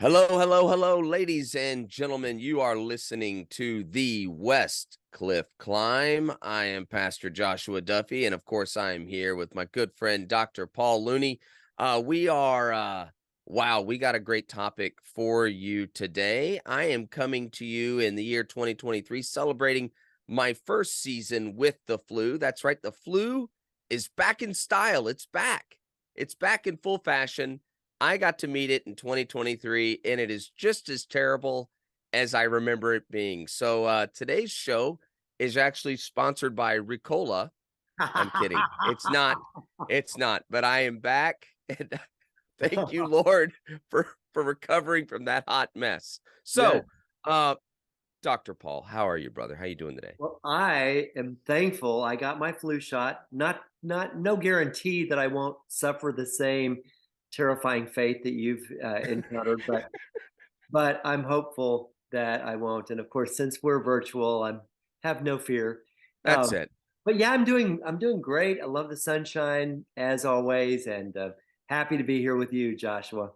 Hello, hello, hello, ladies and gentlemen. You are listening to the Westcliffe Climb. I am Pastor Joshua Duffy, and of course, I am here with my good friend, Dr. Paul Looney. Wow, we got a great topic for you today. I am coming to you in the year 2023, celebrating my first season with the flu. That's right, the flu is back in style. It's back in full fashion. I got to meet it in 2023, and it is just as terrible as I remember it being. So today's show is actually sponsored by Ricola. I'm kidding. It's not, but I am back, and thank you, Lord, for recovering from that hot mess. Yes. So, Dr. Paul, how are you, brother? How you doing today? Well, I am thankful I got my flu shot. Not no guarantee that I won't suffer the same terrifying fate that you've encountered, but I'm hopeful that I won't. And of course, since we're virtual, I have no fear. That's Um, it. but yeah, I'm doing great. I love the sunshine as always, and happy to be here with you, Joshua.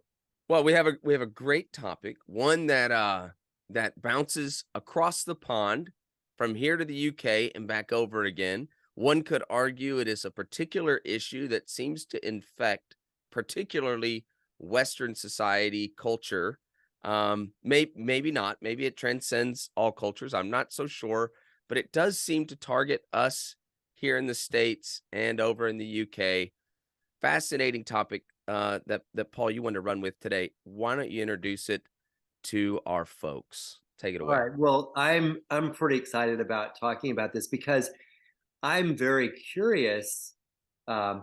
Well, we have a great topic, one that bounces across the pond from here to the UK and back over again. One could argue it is a particular issue that seems to infect particularly Western society culture. Maybe not. Maybe it transcends all cultures. I'm not so sure, but it does seem to target us here in the States and over in the UK. Fascinating topic that Paul you want to run with today. Why don't you introduce it to our folks? Take it All away. right. Well, I'm pretty excited about talking about this because I'm very curious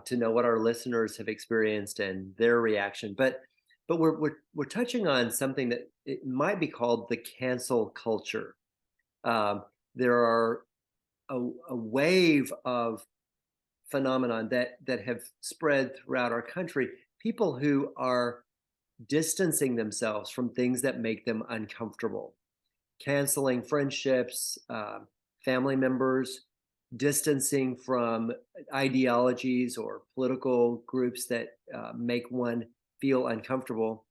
to know what our listeners have experienced and their reaction. But we're touching on something that it might be called the cancel culture. There are a wave of phenomenon that have spread throughout our country. People who are distancing themselves from things that make them uncomfortable, canceling friendships, family members, distancing from ideologies or political groups that make one feel uncomfortable.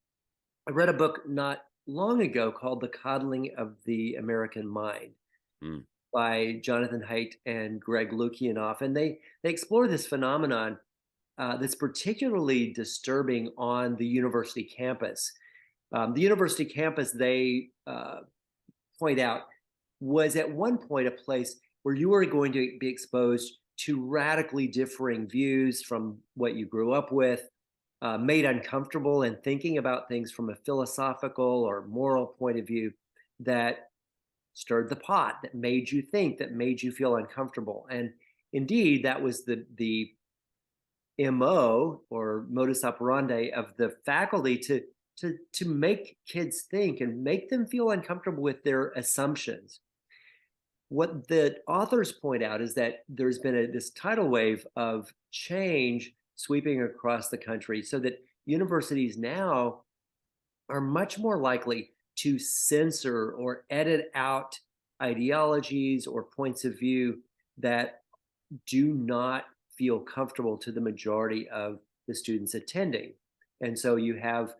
I read a book not long ago called The Coddling of the American Mind Mm, by Jonathan Haidt and Greg Lukianoff. And they explore this phenomenon that's particularly disturbing on the university campus. The university campus, they point out, was at one point a place where you were going to be exposed to radically differing views from what you grew up with, made uncomfortable and thinking about things from a philosophical or moral point of view that stirred the pot, that made you think, that made you feel uncomfortable. And indeed, that was the MO or modus operandi of the faculty to make kids think and make them feel uncomfortable with their assumptions. What the authors point out is that there's been this tidal wave of change sweeping across the country so that universities now are much more likely to censor or edit out ideologies or points of view that do not feel comfortable to the majority of the students attending. And so you have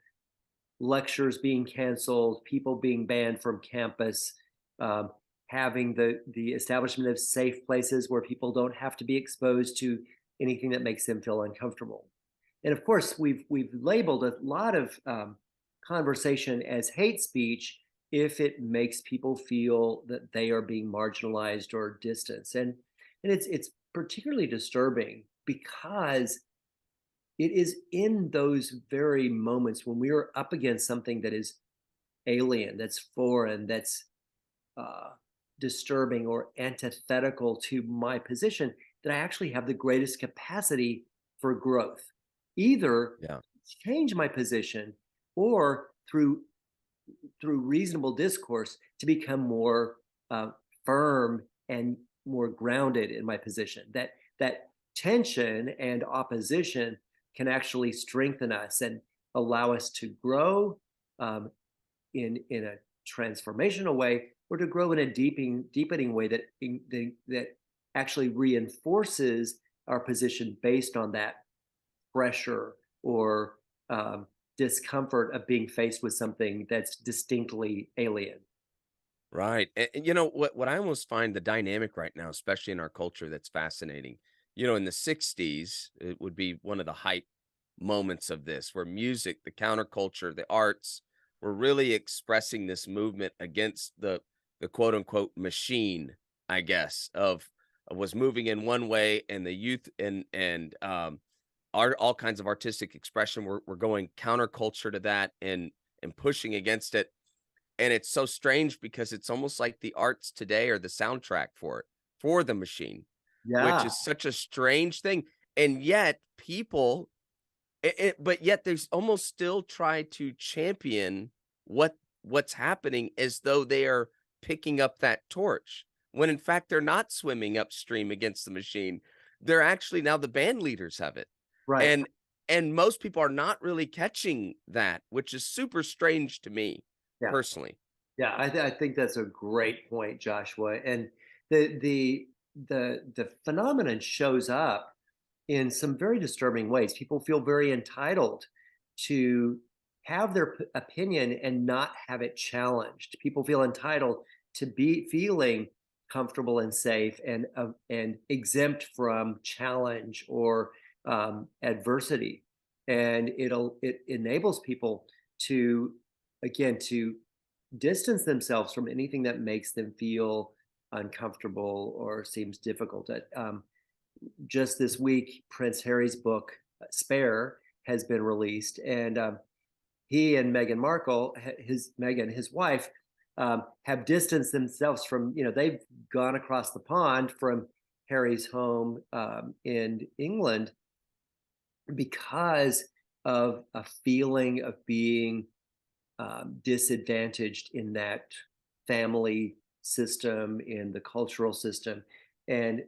lectures being canceled, people being banned from campus, um, having the establishment of safe places where people don't have to be exposed to anything that makes them feel uncomfortable. And of course, we've labeled a lot of conversation as hate speech if it makes people feel that they are being marginalized or distanced. And it's particularly disturbing because it is in those very moments when we are up against something that is alien, that's foreign, that's uh, disturbing or antithetical to my position, that I actually have the greatest capacity for growth, either yeah. change my position or through reasonable discourse to become more firm and more grounded in my position. That tension and opposition can actually strengthen us and allow us to grow um, in a transformational way, or to grow in a deepening way that actually reinforces our position based on that pressure or discomfort of being faced with something that's distinctly alien. Right. And you know what I almost find the dynamic right now, especially in our culture, that's fascinating. You know, in the 60s, it would be one of the height moments of this, where music, the counterculture, the arts were really expressing this movement against the quote unquote machine, I guess, of was moving in one way, and the youth and art, all kinds of artistic expression were going counterculture to that and pushing against it. And it's so strange because it's almost like the arts today are the soundtrack for it, for the machine, which Yeah, is such a strange thing. And yet but yet there's almost still try to champion what's happening as though they are picking up that torch, when in fact they're not swimming upstream against the machine. They're actually now the band leaders of it. right. And and most people are not really catching that, which is super strange to me Yeah. personally. Yeah, I think that's a great point, Joshua. And the phenomenon shows up in some very disturbing ways. People feel very entitled to have their opinion and not have it challenged. People feel entitled to be feeling comfortable and safe and exempt from challenge or adversity. And it enables people to again to distance themselves from anything that makes them feel uncomfortable or seems difficult. Just this week, Prince Harry's book Spare has been released, and he and Meghan Markle, his wife, have distanced themselves from. They've gone across the pond from Harry's home in England because of a feeling of being disadvantaged in that family system, in the cultural system. And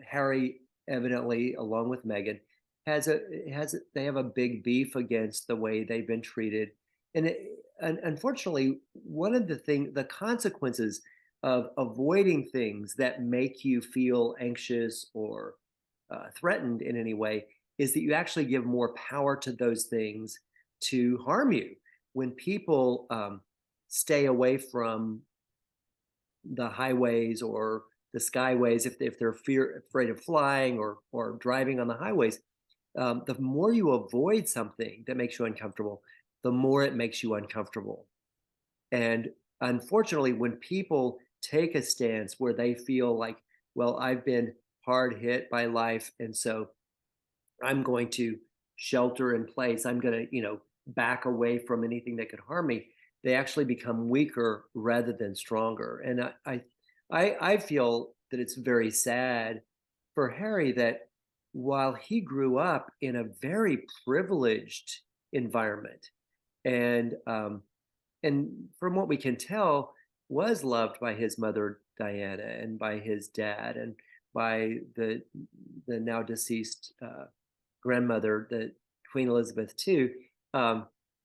Harry, evidently, along with Meghan, they have a big beef against the way they've been treated. And unfortunately, the consequences of avoiding things that make you feel anxious or threatened in any way is that you actually give more power to those things to harm you. When people stay away from the highways or the skyways, if they're afraid of flying or driving on the highways, the more you avoid something that makes you uncomfortable, the more it makes you uncomfortable. And unfortunately, when people take a stance where they feel like, well, I've been hard hit by life, and so I'm going to shelter in place. I'm going to, back away from anything that could harm me. They actually become weaker rather than stronger. And I feel that it's very sad for Harry that while he grew up in a very privileged environment, and from what we can tell, was loved by his mother Diana and by his dad and by the now deceased grandmother, the Queen Elizabeth too.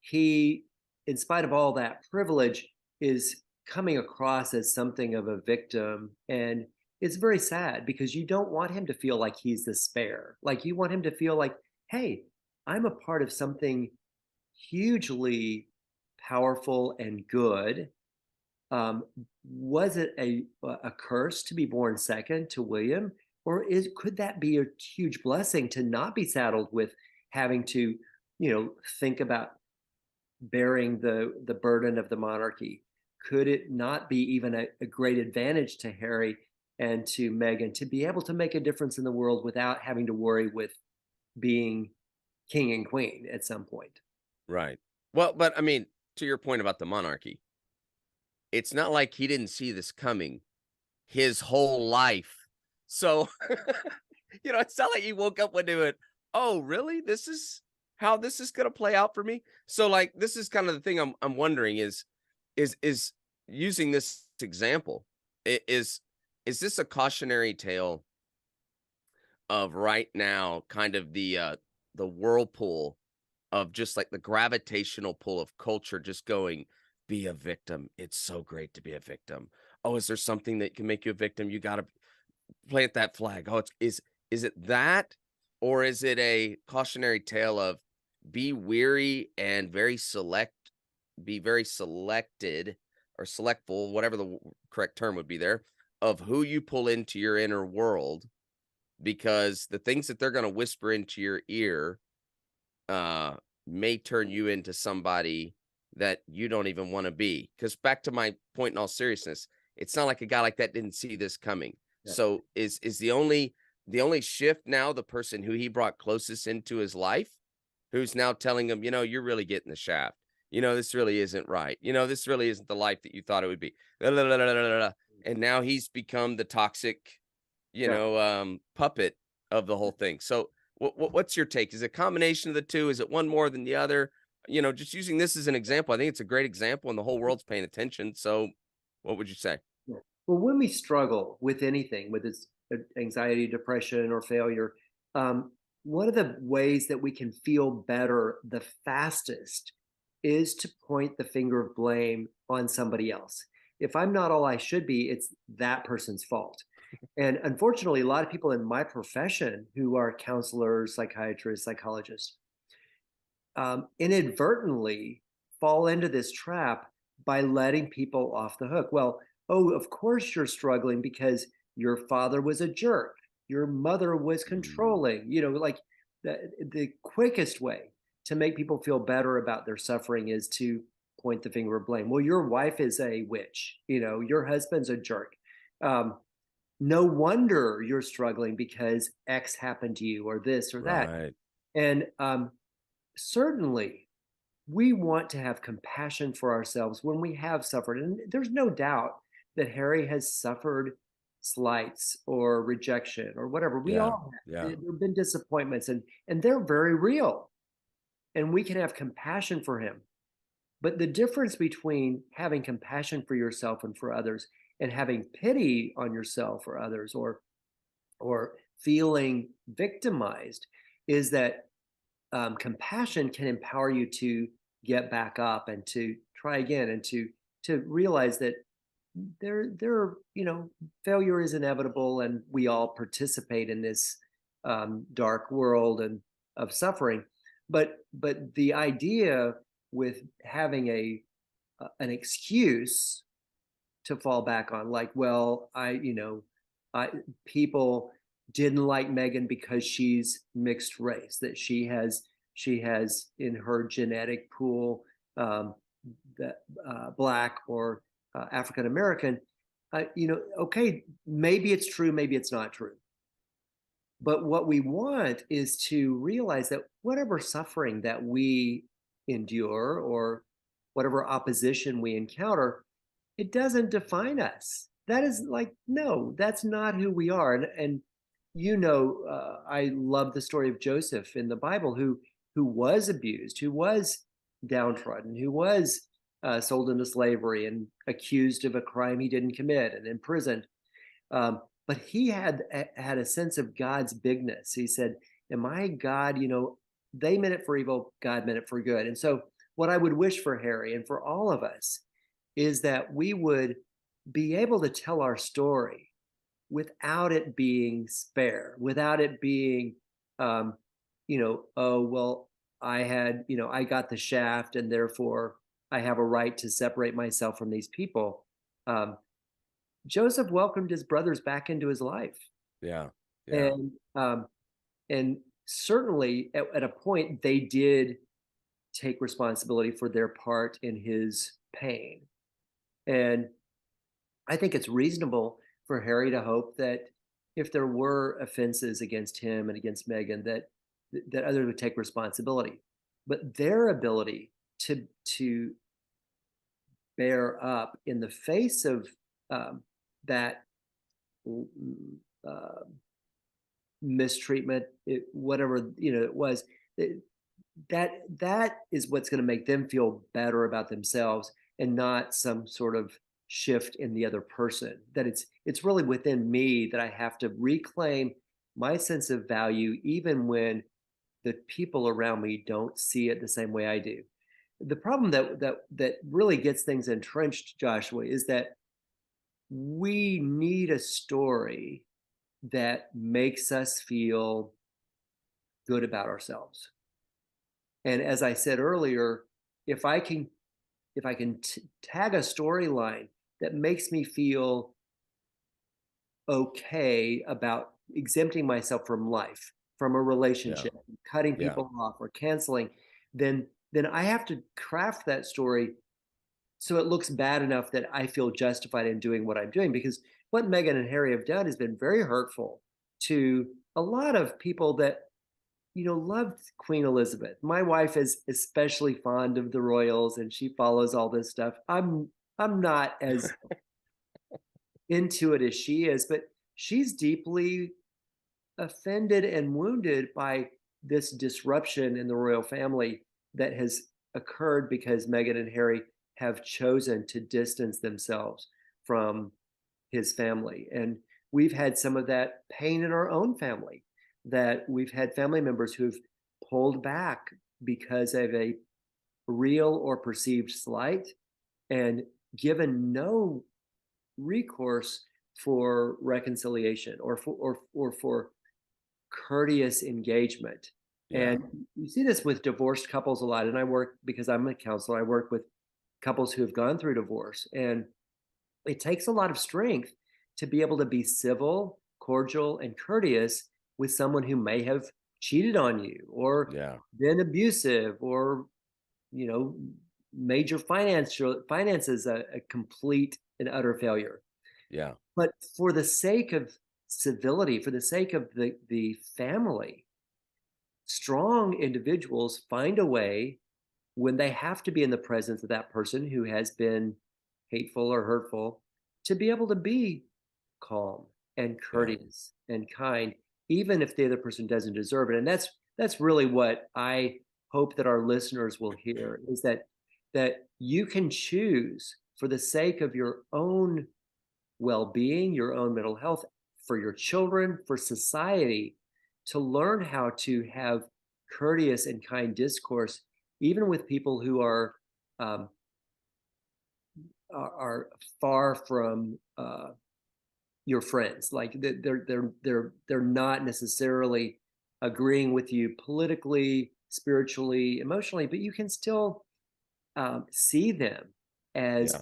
He, in spite of all that privilege, is coming across as something of a victim, and it's very sad because you don't want him to feel like he's the spare. Like you want him to feel like, hey, I'm a part of something hugely powerful and good. um, was it a curse to be born second to William, or could that be a huge blessing to not be saddled with having to, think about bearing the burden of the monarchy? Could it not be even a great advantage to Harry and to Meghan to be able to make a difference in the world without having to worry with being king and queen at some point? Right. Well, but I mean, to your point about the monarchy, it's not like he didn't see this coming his whole life. So, it's not like he woke up one day and went, "Oh, really? This is how this is gonna play out for me?" So, like, this is kind of the thing I'm wondering is using this example, is this a cautionary tale of right now kind of the whirlpool of just like the gravitational pull of culture just going, "Be a victim. It's so great to be a victim. Oh, is there something that can make you a victim? You gotta plant that flag." Oh, is it that? Or is it a cautionary tale of be weary and be very selected or selectful, whatever the correct term would be there, of who you pull into your inner world, because the things that they're going to whisper into your ear uh, may turn you into somebody that you don't even want to be. Because back to my point in all seriousness, it's not like a guy like that didn't see this coming. Yeah. So is the only shift now the person who he brought closest into his life, who's now telling him, you're really getting the shaft. This really isn't right. This really isn't the life that you thought it would be. La, la, la, la, la, la, la. And now he's become the toxic, Yeah. puppet of the whole thing. So what's your take? Is it a combination of the 2? Is it one more than the other? Just using this as an example, I think it's a great example and the whole world's paying attention. So what would you say? Yeah. Well, when we struggle with anything, with it's anxiety, depression, or failure, um, one of the ways that we can feel better the fastest is to point the finger of blame on somebody else. If I'm not all I should be, it's that person's fault. And unfortunately, a lot of people in my profession who are counselors, psychiatrists, psychologists, inadvertently fall into this trap by letting people off the hook. Well, oh, of course you're struggling because your father was a jerk, your mother was Mm, controlling. Like the quickest way to make people feel better about their suffering is to point the finger of blame. Well, your wife is a witch. Your husband's a jerk. Um, no wonder you're struggling because X happened to you, or this or that. right. And certainly we want to have compassion for ourselves when we have suffered. And there's no doubt that Harry has suffered slights or rejection or whatever. We Yeah. all have. Yeah. There have been disappointments, and they're very real. And we can have compassion for him. But the difference between having compassion for yourself and for others and having pity on yourself or others, or feeling victimized, is that compassion can empower you to get back up and to try again, and to realize that failure is inevitable, and we all participate in this dark world and of suffering. But the idea with having an excuse to fall back on, like, well, I people didn't like Megan because she's mixed race, that she has in her genetic pool, um, that black or African American. Okay, maybe it's true, maybe it's not true. But what we want is to realize that whatever suffering that we endure, or whatever opposition we encounter, it doesn't define us. That is, like, no, that's not who we are. And I love the story of Joseph in the Bible, who was abused, who was downtrodden, who was sold into slavery and accused of a crime he didn't commit and imprisoned. But he had a sense of God's bigness. He said, "Am I God? They meant it for evil. God meant it for good." And so, what I would wish for Harry and for all of us is that we would be able to tell our story without it being spare, without it being, oh, well, I got the shaft, and therefore I have a right to separate myself from these people. Um, Joseph welcomed his brothers back into his life, Yeah. Yeah. and and certainly at a point they did take responsibility for their part in his pain. And I think it's reasonable for Harry to hope that if there were offenses against him and against Meghan, that others would take responsibility. But their ability to bear up in the face of that uh, mistreatment, whatever it was, it, that is what's going to make them feel better about themselves, and not some sort of shift in the other person. That it's really within me that I have to reclaim my sense of value, even when the people around me don't see it the same way I do. The problem that really gets things entrenched, Joshua, is that we need a story that makes us feel good about ourselves. And as I said earlier, if I can tag a storyline that makes me feel okay about exempting myself from life, from a Yeah. relationship, cutting Yeah. people off or canceling, then I have to craft that story so it looks bad enough that I feel justified in doing what I'm doing. Because what Meghan and Harry have done has been very hurtful to a lot of people that loved Queen Elizabeth. My wife is especially fond of the royals, and she follows all this stuff. I'm not as into it as she is, but she's deeply offended and wounded by this disruption in the royal family that has occurred because Meghan and Harry have chosen to distance themselves from his family. And we've had some of that pain in our own family, that we've had family members who've pulled back because of a real or perceived slight and given no recourse for reconciliation or for courteous engagement. Yeah. And you see this with divorced couples a lot. And I work, because I'm a counselor, I work with couples who have gone through divorce. And it takes a lot of strength to be able to be civil, cordial, and courteous with someone who may have cheated on you or Yeah. been abusive or, you know, major finances a complete and utter failure. Yeah. But for the sake of civility, for the sake of the family, strong individuals find a way when they have to be in the presence of that person who has been hateful or hurtful to be able to be calm and Yeah. courteous and kind, even if the other person doesn't deserve it. And that's really what I hope that our listeners will hear, is that you can choose, for the sake of your own well-being, your own mental health, for your children, for society, to learn how to have courteous and kind discourse, even with people who um, are far from your friends. Like they're not necessarily agreeing with you politically, spiritually, emotionally, but you can still see them as Yeah.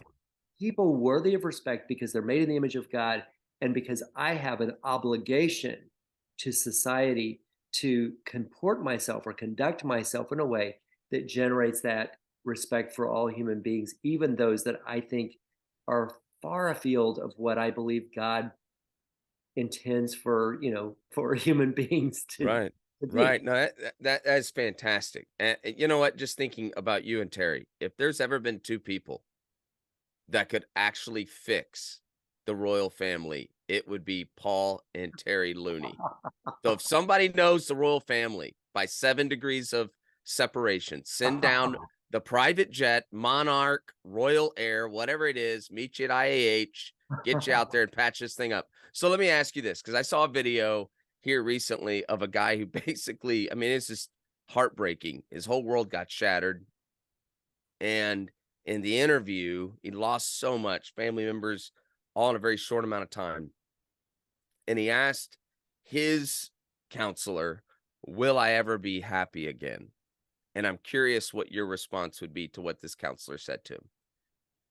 people worthy of respect because they're made in the image of God, and because I have an obligation to society to comport myself or conduct myself in a way that generates that respect for all human beings, even those that I think are far afield of what I believe God intends for, for human beings Right. to be. Right. No, that's fantastic. And you know what? Just thinking about you and Terry, if there's ever been two people that could actually fix the royal family, it would be Paul and Terry Looney. So if somebody knows the royal family by 7 degrees of separation, send down the private jet, Monarch, Royal Air, whatever it is, meet you at IAH, get you out there and patch this thing up. So let me ask you this, because I saw a video here recently of a guy who basically, I mean, it's just heartbreaking. His whole world got shattered. And in the interview, he lost so much, family members, all in a very short amount of time. And he asked his counselor, "Will I ever be happy again?" And I'm curious what your response would be to what this counselor said to him.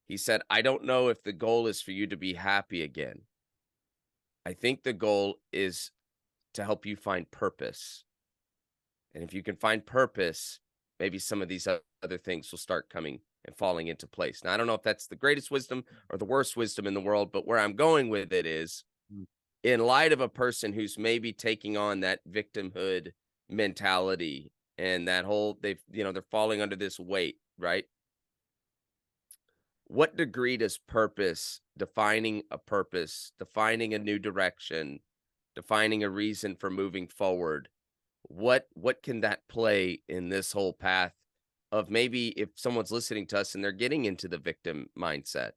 He said, "I don't know if the goal is for you to be happy again. I think the goal is to help you find purpose. And if you can find purpose, maybe some of these other things will start coming and falling into place." Now, I don't know if that's the greatest wisdom or the worst wisdom in the world, but where I'm going with it is, in light of a person who's maybe taking on that victimhood mentality and that whole they're falling under this weight, right? What degree does purpose, defining a new direction, defining a reason for moving forward, what can that play in this whole path of, maybe if someone's listening to us and they're getting into the victim mindset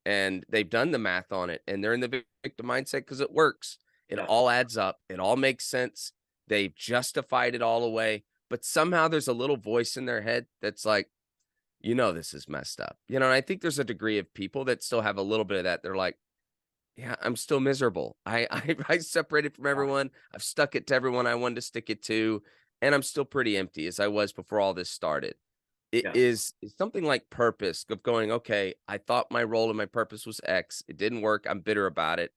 and they've done the math on it and they're in the victim mindset because it works. It Yeah. all adds up. It all makes sense. They've justified it all away, but somehow there's a little voice in their head that's like, this is messed up. And I think there's a degree of people that still have a little bit of that. They're like, yeah, I'm still miserable. I separated from everyone. I've stuck it to everyone I wanted to stick it to. and I'm still pretty empty as I was before all this started. It Yeah. is something like purpose of going, okay, I thought my role and my purpose was X. It didn't work. I'm bitter about it.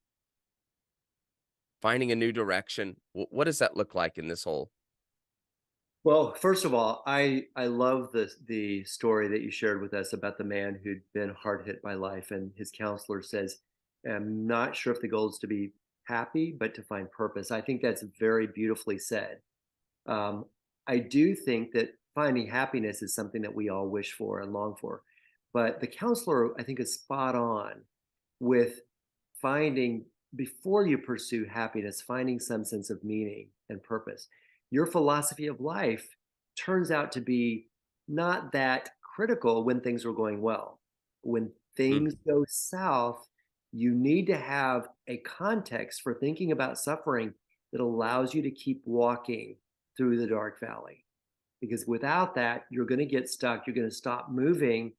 Finding a new direction. What does that look like in this whole? Well, first of all, I love the story that you shared with us about the man who'd been hard hit by life, and his counselor says, "I'm not sure if the goal is to be happy, but to find purpose." I think that's very beautifully said. Um, I do think that finding happiness is something that we all wish for and long for, but the counselor, I think, is spot on with finding before you pursue happiness, finding some sense of meaning and purpose. Your philosophy of life turns out to be not that critical when things are going well. When Mm, things go south, you need to have a context for thinking about suffering that allows you to keep walking through the dark valley. Because without that, you're going to get stuck. You're going to stop moving.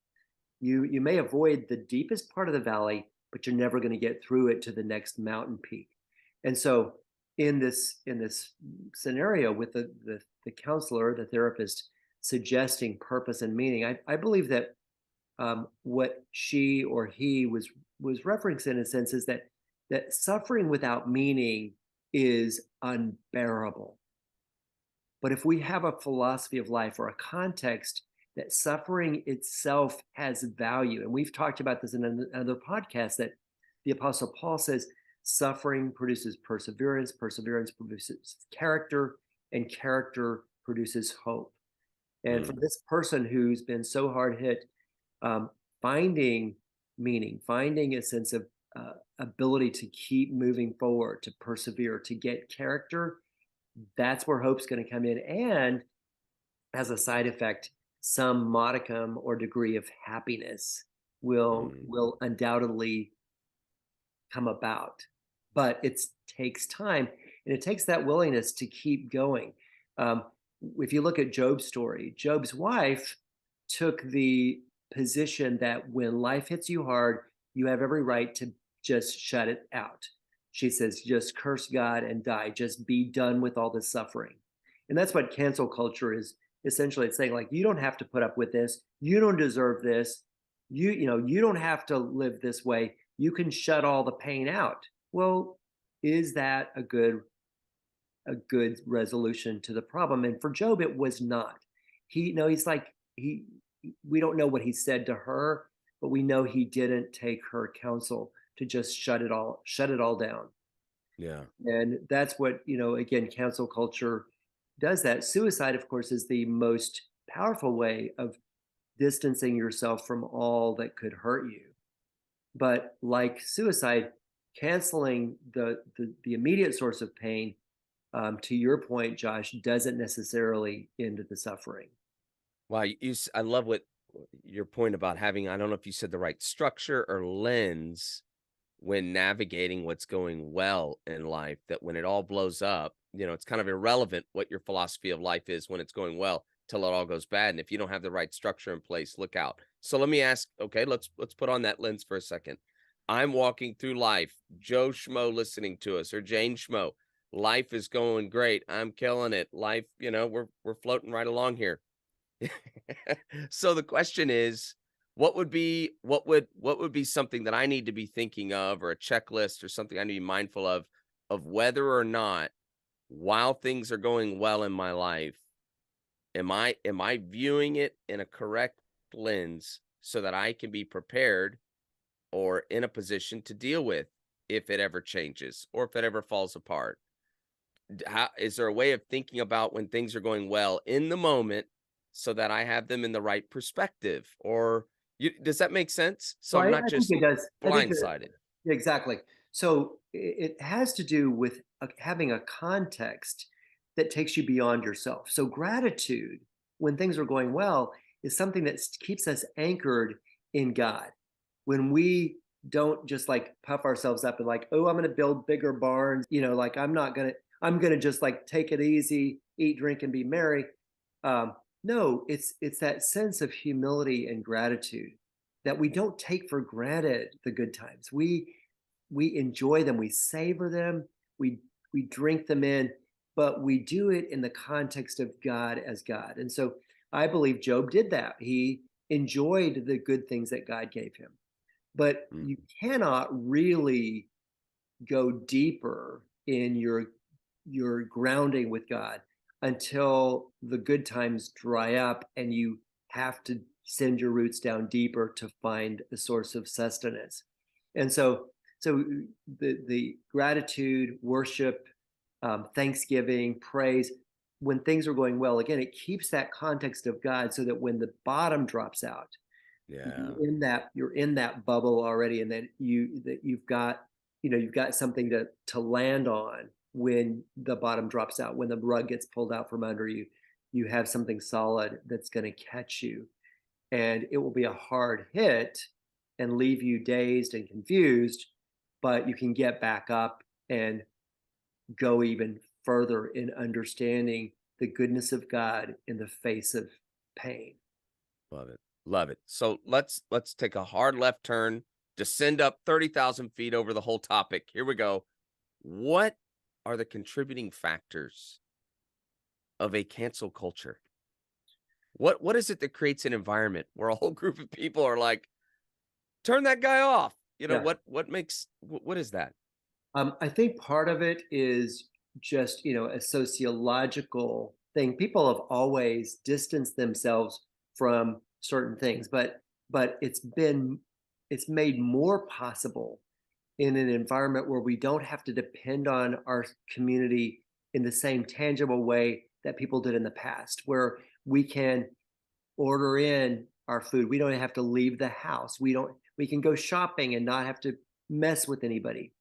You may avoid the deepest part of the valley, but you're never going to get through it to the next mountain peak. And so in this scenario with the counselor, the therapist suggesting purpose and meaning, I believe that what she or he was referencing in a sense is that suffering without meaning is unbearable. But if we have a philosophy of life or a context that suffering itself has value, and we've talked about this in another podcast, that the Apostle Paul says suffering produces perseverance, perseverance produces character, and character produces hope. And for mm, this person who's been so hard hit, um, finding meaning, finding a sense of ability to keep moving forward, to persevere, to get character, that's where hope's going to come in. And as a side effect, some modicum or degree of happiness mm, will undoubtedly come about. But it takes time, and it takes that willingness to keep going. Um, if you look at Job's story, Job's wife took the position that when life hits you hard, you have every right to just shut it out. She says, just curse God and die. Just be done with all this suffering. And that's what cancel culture is essentially. It's saying, like, you don't have to put up with this. You don't deserve this. You don't have to live this way. You can shut all the pain out. Well, is that a good resolution to the problem? And for Job, it was not. He's like, we don't know what he said to her, but we know he didn't take her counsel to just shut it all down. yeah. And that's what, again, cancel culture does. That suicide, of course, is the most powerful way of distancing yourself from all that could hurt you. But like suicide, canceling the immediate source of pain, to your point, Josh, doesn't necessarily end the suffering. Wow, I love what your point about having, I don't know if you said the right structure or lens when navigating what's going well in life, that when it all blows up, it's kind of irrelevant what your philosophy of life is when it's going well till it all goes bad. And if you don't have the right structure in place, look out. So let me ask, okay, let's put on that lens for a second. I'm walking through life, Joe Schmo listening to us or Jane Schmo. Life is going great. I'm killing it. Life, we're floating right along here. So the question is, what would be something that I need to be thinking of, or a checklist or something I need to be mindful of whether or not, while things are going well in my life, am I viewing it in a correct lens so that I can be prepared or in a position to deal with if it ever changes or if it ever falls apart? How is there a way of thinking about when things are going well in the moment so that I have them in the right perspective? Or does that make sense? So Well, I'm not I think just it does. I think that blindsided. exactly. So it has to do with having a context that takes you beyond yourself. So gratitude, when things are going well, is something that keeps us anchored in God. When we don't just like puff ourselves up and like, oh, I'm going to build bigger barns, like I'm going to just like take it easy, eat, drink, and be merry. No, it's that sense of humility and gratitude that we don't take for granted the good times. We enjoy them, we savor them, we we drink them in, but we do it in the context of God as God. And so I believe Job did that. He enjoyed the good things that God gave him. But Mm, you cannot really go deeper in your grounding with God until the good times dry up and you have to send your roots down deeper to find a source of sustenance. And so the gratitude, worship, thanksgiving, praise, when things are going well, again, it keeps that context of God so that when the bottom drops out, yeah, you're in that bubble already, and then you've got, you've got something to land on when the bottom drops out, when the rug gets pulled out from under you. You have something solid that's going to catch you, and it will be a hard hit and leave you dazed and confused, but you can get back up and go even further in understanding the goodness of God in the face of pain. love it, love it. So let's take a hard left turn, descend up 30,000 feet over the whole topic. Here we go. What are the contributing factors of a cancel culture? What is it that creates an environment where a whole group of people are like, turn that guy off? Yeah. What makes what is that? I think part of it is just, a sociological thing. People have always distanced themselves from certain things, but it's made more possible in an environment where we don't have to depend on our community in the same tangible way that people did in the past, where we can order in our food. We don't have to leave the house. We can go shopping and not have to mess with anybody.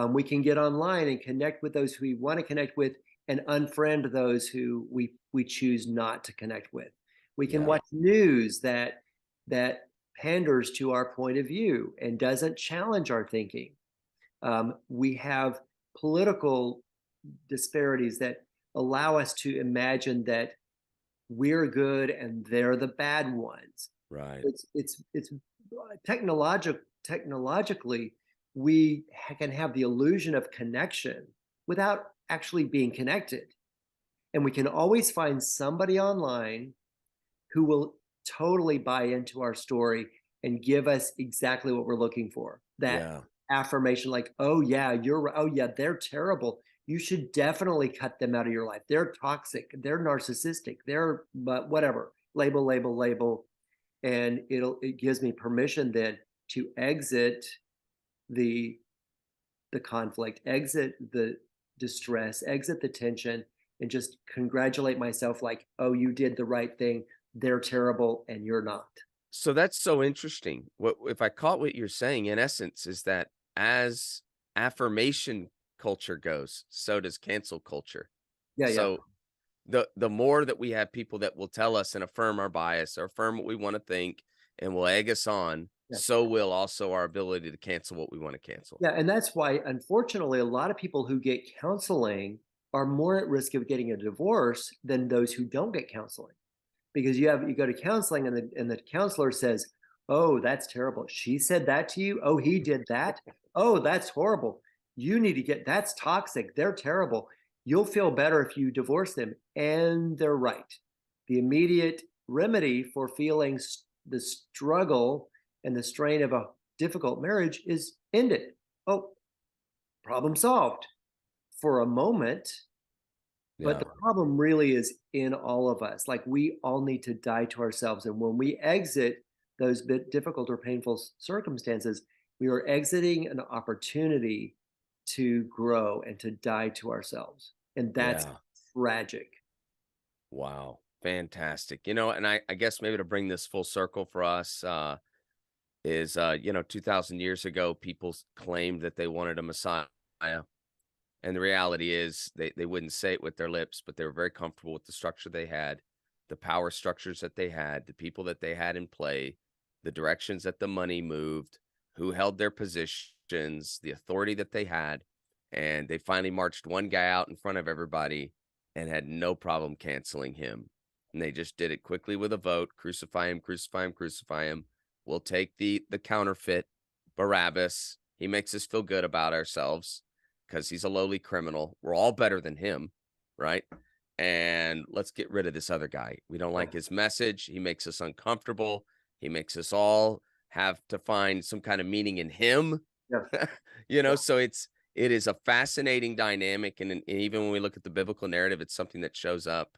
We can get online and connect with those who we want to connect with and unfriend those who we choose not to connect with. We can Yeah, watch news that panders to our point of view and doesn't challenge our thinking. We have political disparities that allow us to imagine that we're good and they're the bad ones. right. It's technologically, we can have the illusion of connection without actually being connected, and we can always find somebody online who will totally buy into our story and give us exactly what we're looking for. That Yeah, affirmation, like, oh yeah, oh yeah, they're terrible. You should definitely cut them out of your life. They're toxic, they're narcissistic, they're but whatever. Label, label, label. And it gives me permission then to exit the the conflict, exit the distress, exit the tension, and just congratulate myself like, oh, you did the right thing. They're terrible and you're not. so that's so interesting. What if I caught what you're saying in essence is that as affirmation culture goes, so does cancel culture. Yeah, yeah, So the more that we have people that will tell us and affirm our bias or affirm what we want to think and will egg us on, yeah. so will also our ability to cancel what we want to cancel. Yeah, and that's why, unfortunately, a lot of people who get counseling are more at risk of getting a divorce than those who don't get counseling. Because you go to counseling and the counselor says, "Oh, that's terrible. She said that to you? Oh, he did that? Oh, that's horrible. You need to get that's toxic. They're terrible. You'll feel better if you divorce them." And they're right. The immediate remedy for feeling the struggle and the strain of a difficult marriage is end it. Oh, problem solved for a moment, but the Yeah. problem really is in all of us. Like, we all need to die to ourselves. And when we exit those bit difficult or painful circumstances, we are exiting an opportunity to grow and to die to ourselves. And that's Yeah. tragic. Wow. Fantastic. And I guess maybe to bring this full circle for us, is 2,000 years ago, people claimed that they wanted a Messiah. And the reality is they wouldn't say it with their lips, but they were very comfortable with the structure they had, the power structures that they had, the people that they had in play, the directions that the money moved, who held their positions, the authority that they had. And they finally marched one guy out in front of everybody and had no problem canceling him. And they just did it quickly with a vote: crucify him, crucify him, crucify him. We'll take the counterfeit Barabbas. He makes us feel good about ourselves because he's a lowly criminal. We're all better than him, right? And let's get rid of this other guy. We don't Yeah, like his message. He makes us uncomfortable. He makes us all have to find some kind of meaning in him. yeah, yeah, So it is a fascinating dynamic, and even when we look at the biblical narrative, it's something that shows up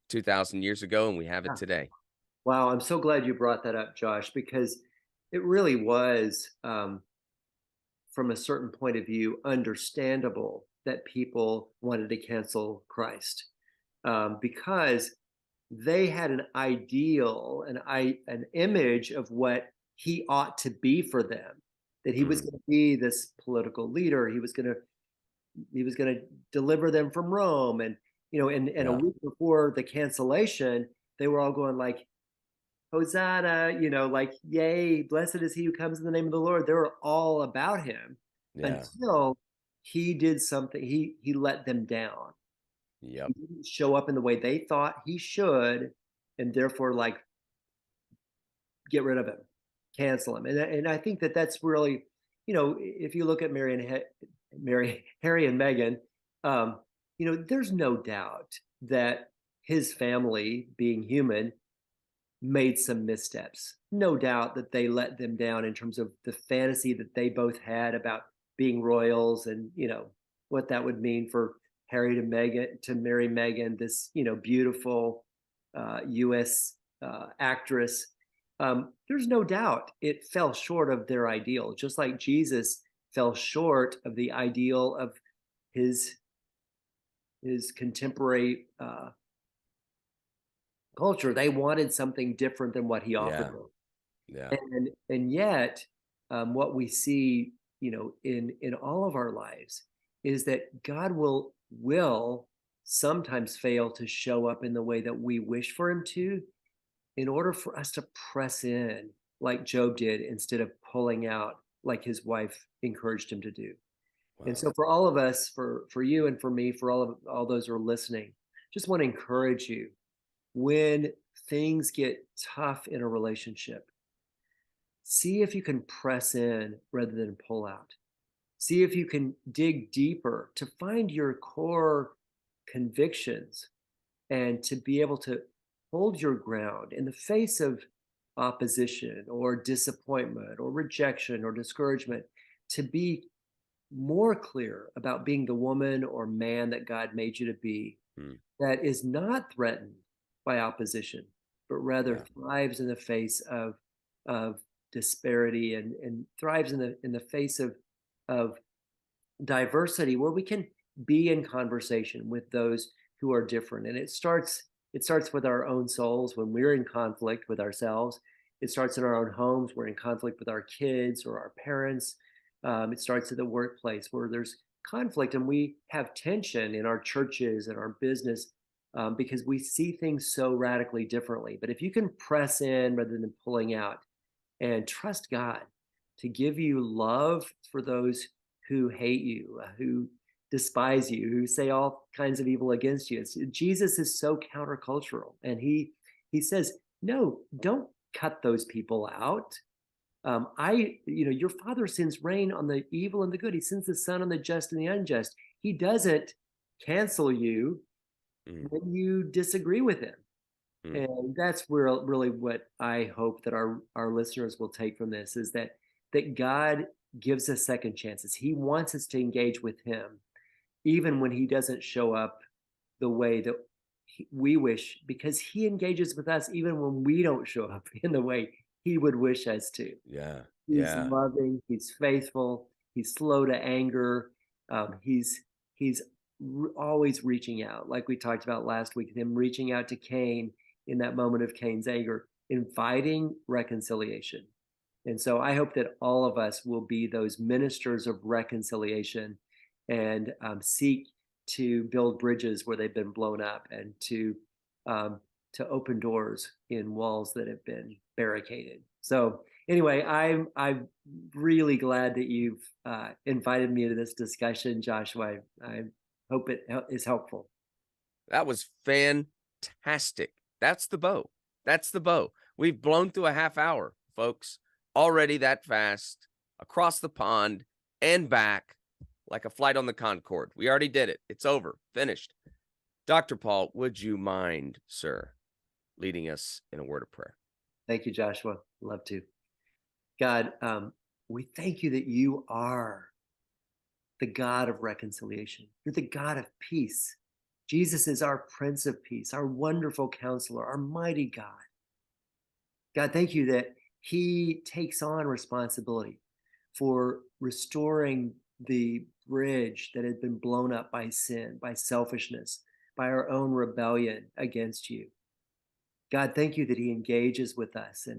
2,000 years ago, and we have it yeah. today. Wow, I'm so glad you brought that up, Josh, because it really was, from a certain point of view, understandable that people wanted to cancel Christ, because they had an ideal, an image of what he ought to be for them. That he was Mm, going to be this political leader. He was going to deliver them from Rome, and and a yeah, week before the cancellation, they were all going like, Hosanna, like, yay, blessed is he who comes in the name of the Lord. They were all about him yeah, until he did something. He let them down. yep, He didn't show up in the way they thought he should, and therefore, like, get rid of him, cancel him. And I think that that's really, if you look at Harry and Meghan, there's no doubt that his family, being human, made some missteps. No doubt that they let them down in terms of the fantasy that they both had about being royals, and what that would mean for Harry to marry Meghan, this beautiful U.S. Actress. There's no doubt it fell short of their ideal, just like Jesus fell short of the ideal of his his contemporary culture. They wanted something different than what he offered yeah, them. yeah. And yet, what we see, in all of our lives, is that God will sometimes fail to show up in the way that we wish for him to, in order for us to press in like Job did, instead of pulling out like his wife encouraged him to do. And Wow. so for all of us, for you and for me, for all those who are listening, just want to encourage you, when things get tough in a relationship, see if you can press in rather than pull out. See if you can dig deeper to find your core convictions, and to be able to hold your ground in the face of opposition or disappointment or rejection or discouragement, to be more clear about being the woman or man that God made you to be, Mm, that is not threatened by opposition, but rather yeah, thrives in the face of disparity, and thrives in the face of diversity, where we can be in conversation with those who are different. And it starts with our own souls. When we're in conflict with ourselves, it starts in our own homes. We're in conflict with our kids or our parents. It starts at the workplace, where there's conflict, and we have tension in our churches and our business, because we see things so radically differently. But if you can press in rather than pulling out, and trust God to give you love for those who hate you, who despise you, who say all kinds of evil against you. Jesus is so countercultural, and he says, no, don't cut those people out. Your father sends rain on the evil and the good. He sends the sun on the just and the unjust. He doesn't cancel you mm, when you disagree with him. mm, And that's where really what I hope that our listeners will take from this is that God gives us second chances. He wants us to engage with him, even when he doesn't show up the way that we wish, because he engages with us even when we don't show up in the way he would wish us to. yeah, He's yeah, loving, he's faithful, he's slow to anger. He's always reaching out, like we talked about last week, him reaching out to Cain in that moment of Cain's anger, inviting reconciliation. And so I hope that all of us will be those ministers of reconciliation, and seek to build bridges where they've been blown up, and um, to open doors in walls that have been barricaded. So anyway, I'm really glad that you've invited me to this discussion, Joshua. I hope it is helpful. that was fantastic. That's the bow. That's the bow. We've blown through a half hour, folks, already that fast, across the pond and back, like a flight on the Concorde. We already did it. It's over, finished. Dr. Paul, would you mind, sir, leading us in a word of prayer? Thank you, Joshua. Love to. God, we thank you that you are the God of reconciliation. You're the God of peace. Jesus is our Prince of Peace, our wonderful counselor, our mighty God. God, thank you that He takes on responsibility for restoring the bridge that had been blown up by sin, by selfishness, by our own rebellion against you. God, thank you that He engages with us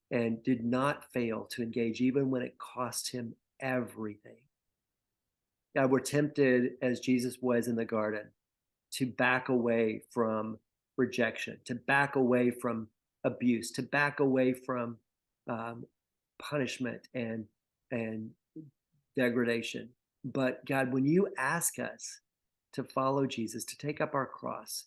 and did not fail to engage even when it cost Him everything. God, we're tempted, as Jesus was in the garden, to back away from rejection, to back away from abuse, to back away from um, punishment and degradation. But God, when you ask us to follow Jesus, to take up our cross,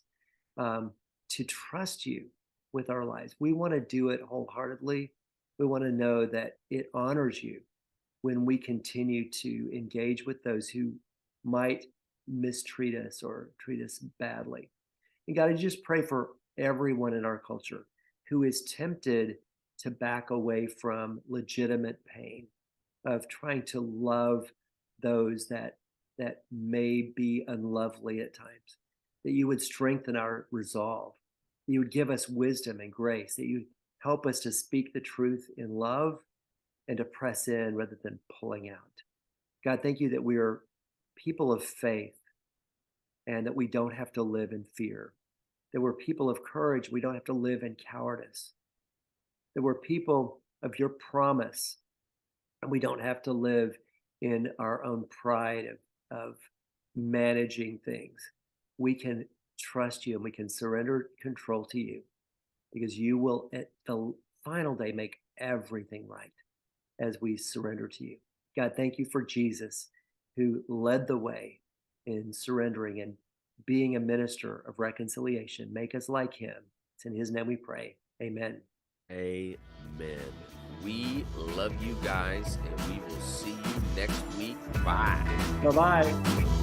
um, to trust you with our lives, we want to do it wholeheartedly. We want to know that it honors you when we continue to engage with those who might mistreat us or treat us badly. And God, I just pray for everyone in our culture who is tempted to back away from legitimate pain of trying to love those that may be unlovely at times. That you would strengthen our resolve. That you would give us wisdom and grace. That you help us to speak the truth in love and to press in rather than pulling out. God, thank you that we are people of faith and that we don't have to live in fear. That we're people of courage. We don't have to live in cowardice. That we're people of your promise and we don't have to live in our own pride of managing things. We can trust you and we can surrender control to you because you will, at the final day, make everything right as we surrender to you. God, thank you for Jesus who led the way in surrendering and being a minister of reconciliation. Make us like him. It's in his name we pray. Amen. Amen. We love you guys, and we will see you next week. Bye. Bye bye.